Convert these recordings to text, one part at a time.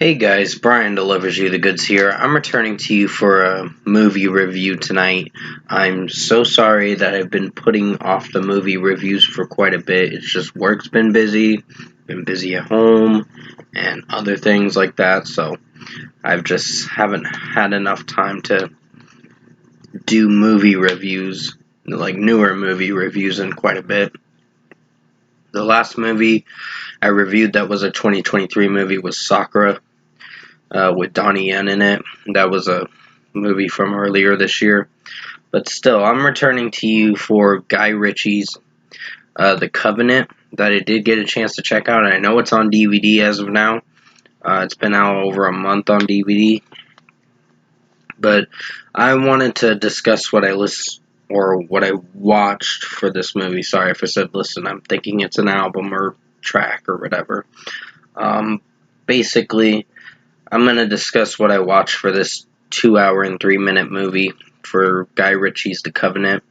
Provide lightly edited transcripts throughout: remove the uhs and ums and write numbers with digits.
Hey guys, Brian delivers you the goods here. I'm returning to you for a movie review tonight. I'm so sorry that I've been putting off the movie reviews for quite a bit. It's just work's been busy at home, and other things like that, so I've just haven't had enough time to do movie reviews, like newer movie reviews in quite a bit. The last movie I reviewed that was a 2023 movie was Sakura. With Donnie Yen in it. That was a movie from earlier this year. But still, I'm returning to you for Guy Ritchie's The Covenant that I did get a chance to check out. And I know it's on DVD as of now. It's been out over a month on DVD. But I wanted to discuss what I what I watched for this movie. Sorry if I said listen. I'm thinking it's an album or track or whatever. Basically, I'm going to discuss what I watched for this 2 hour and 3 minute movie for Guy Ritchie's The Covenant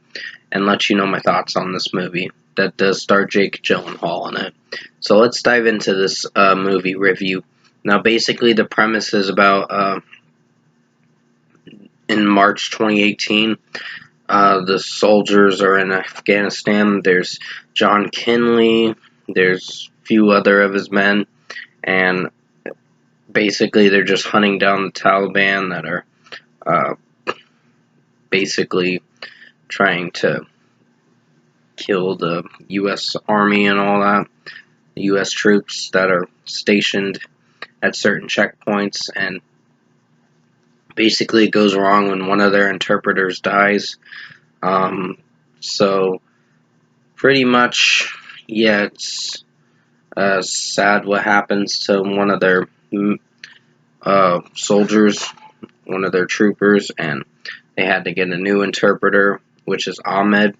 and let you know my thoughts on this movie that does star Jake Gyllenhaal in it. So let's dive into this movie review. Now, basically, the premise is about in March 2018, the soldiers are in Afghanistan. There's John Kinley, there's a few other of his men, and basically, they're just hunting down the Taliban that are basically trying to kill the U.S. Army and all that, the U.S. troops that are stationed at certain checkpoints, and basically it goes wrong when one of their interpreters dies. So, pretty much, yeah, it's sad what happens to one of their soldiers, one of their troopers, and they had to get a new interpreter, which is Ahmed,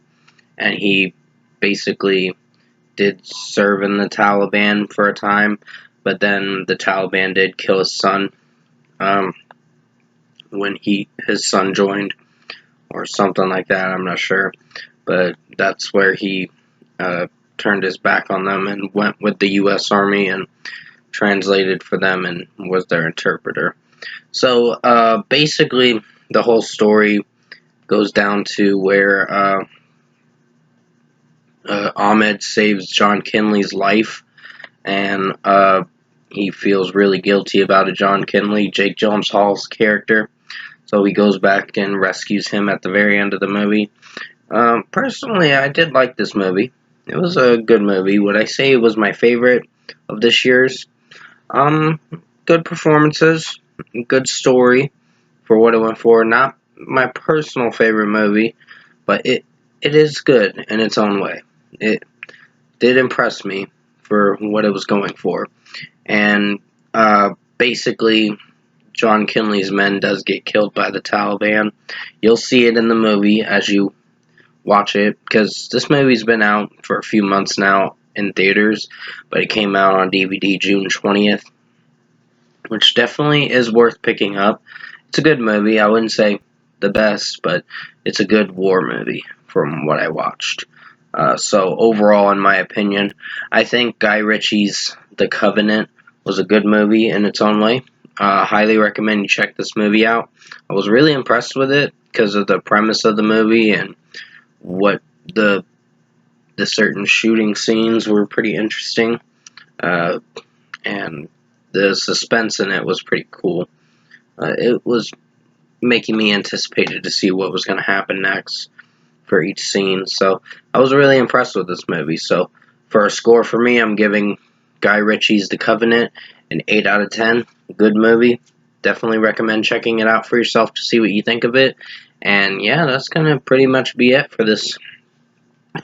and he basically did serve in the Taliban for a time, but then the Taliban did kill his son when his son joined, or something like that, I'm not sure, but that's where he turned his back on them and went with the U.S. Army and translated for them and was their interpreter. So basically, the whole story goes down to where Ahmed saves John Kinley's life, and he feels really guilty about it. John Kinley, Jake Gyllenhaal's character, so he goes back and rescues him at the very end of the movie. Personally, I did like this movie. It was a good movie. Would I say it was my favorite of this year's? Good performances, good story for what it went for. Not my personal favorite movie, but it is good in its own way. It did impress me for what it was going for. And basically, John Kinley's men does get killed by the Taliban. You'll see it in the movie as you watch it, because this movie's been out for a few months now in theaters, but it came out on DVD June 20th, which definitely is worth picking up. It's a good movie. I wouldn't say the best, but it's a good war movie from what I watched. So overall, in my opinion, I think Guy Ritchie's The Covenant was a good movie in its own way. Highly recommend you check this movie out. I was really impressed with it because of the premise of the movie and what the certain shooting scenes were pretty interesting, and the suspense in it was pretty cool. It was making me anticipated to see what was going to happen next for each scene. So I was really impressed with this movie. So for a score for me, I'm giving Guy Ritchie's The Covenant an 8 out of 10. Good movie. Definitely recommend checking it out for yourself to see what you think of it. And yeah, that's going to pretty much be it for this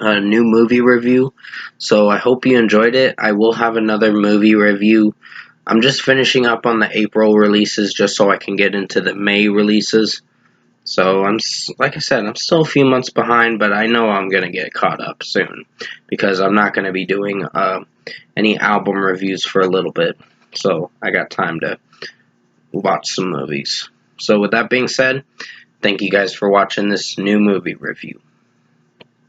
new movie review. So I hope you enjoyed it. I will have another movie review. I'm just finishing up on the April releases just so I can get into the May releases. So like I said, I'm still a few months behind, but I know I'm gonna get caught up soon because I'm not gonna be doing any album reviews for a little bit. So I got time to watch some movies. So with that being said, thank you guys for watching this new movie review.